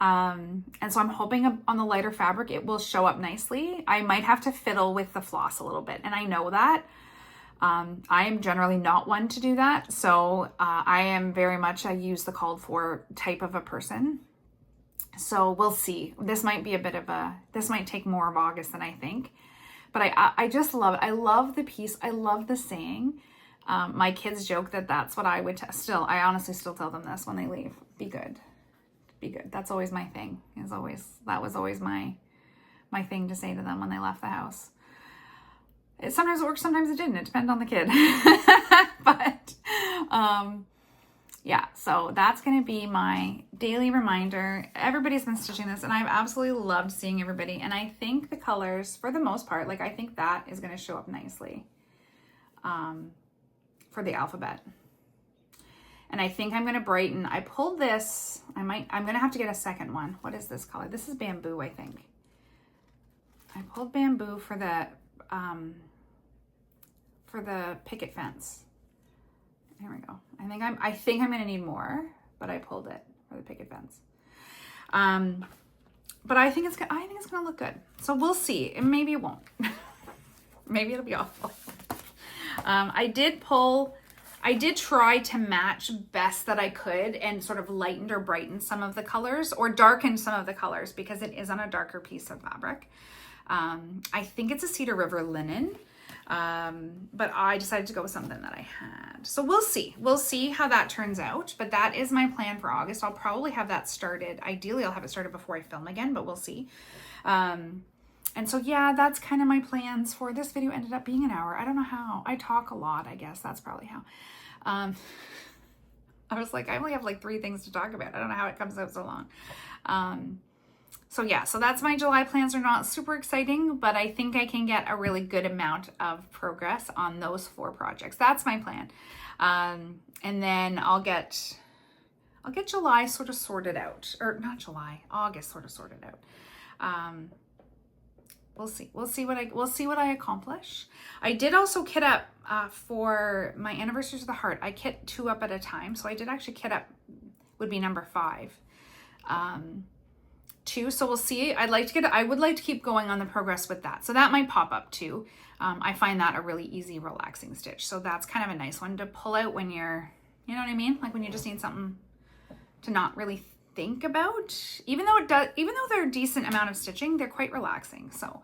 And so I'm hoping on the lighter fabric, it will show up nicely. I might have to fiddle with the floss a little bit. And I know that. I am generally not one to do that. So I am very much a use the called for type of a person. So we'll see. This might be this might take more of August than I think. But I just love it. I love the piece. I love the saying. My kids joke that that's what I would I honestly still tell them this when they leave. Be good. Be good. That's always my thing. That was always my thing to say to them when they left the house. Sometimes it worked, sometimes it didn't. It depends on the kid. But yeah, so that's going to be my daily reminder. Everybody's been stitching this and I've absolutely loved seeing everybody. And I think the colors, for the most part, like I think that is going to show up nicely for the alphabet. And I think I'm going to brighten. I pulled this. I'm going to have to get a second one. What is this color? This is bamboo, I think. I pulled bamboo for the picket fence. Here we go. I think I'm going to need more, but I pulled it for the picket fence. But I think it's going to look good. So we'll see. And maybe it won't. Maybe it'll be awful. I did try to match best that I could and sort of lightened or brightened some of the colors or darkened some of the colors because it is on a darker piece of fabric. I think it's a Cedar River linen, but I decided to go with something that I had. So we'll see. We'll see how that turns out, but that is my plan for August. I'll probably have that started. Ideally, I'll have it started before I film again, but we'll see. And so, yeah, that's kind of my plans for this video. Ended up being an hour. I don't know how. I talk a lot, I guess. That's probably how. I was like, I only have like 3 things to talk about. I don't know how it comes out so long. So yeah, so that's my July plans. Are not super exciting, but I think I can get a really good amount of progress on those 4 projects. That's my plan. And then I'll get July sort of sorted out, or not July, August sort of sorted out. We'll see. We'll see what I accomplish. I did also kit up for my Anniversaries of the Heart. I kit 2 up at a time. So I did actually kit up, would be number 5. 2. So we'll see. I would like to keep going on the progress with that. So that might pop up too. I find that a really easy, relaxing stitch. So that's kind of a nice one to pull out when you're, you know what I mean? Like when you just need something to not really think about, even though they're a decent amount of stitching, they're quite relaxing. So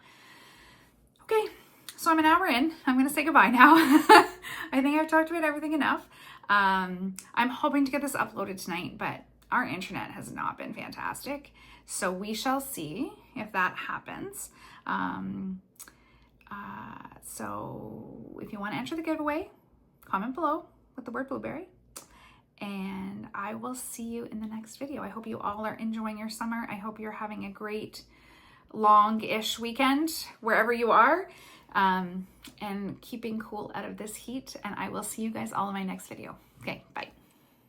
So I'm an hour in. I'm going to say goodbye now. I think I've talked about everything enough. I'm hoping to get this uploaded tonight, but our internet has not been fantastic. So we shall see if that happens. So if you want to enter the giveaway, comment below with the word blueberry. And I will see you in the next video. I hope you all are enjoying your summer. I hope you're having a great long-ish weekend wherever you are, and keeping cool out of this heat. And I will see you guys all in my next video. Okay, bye.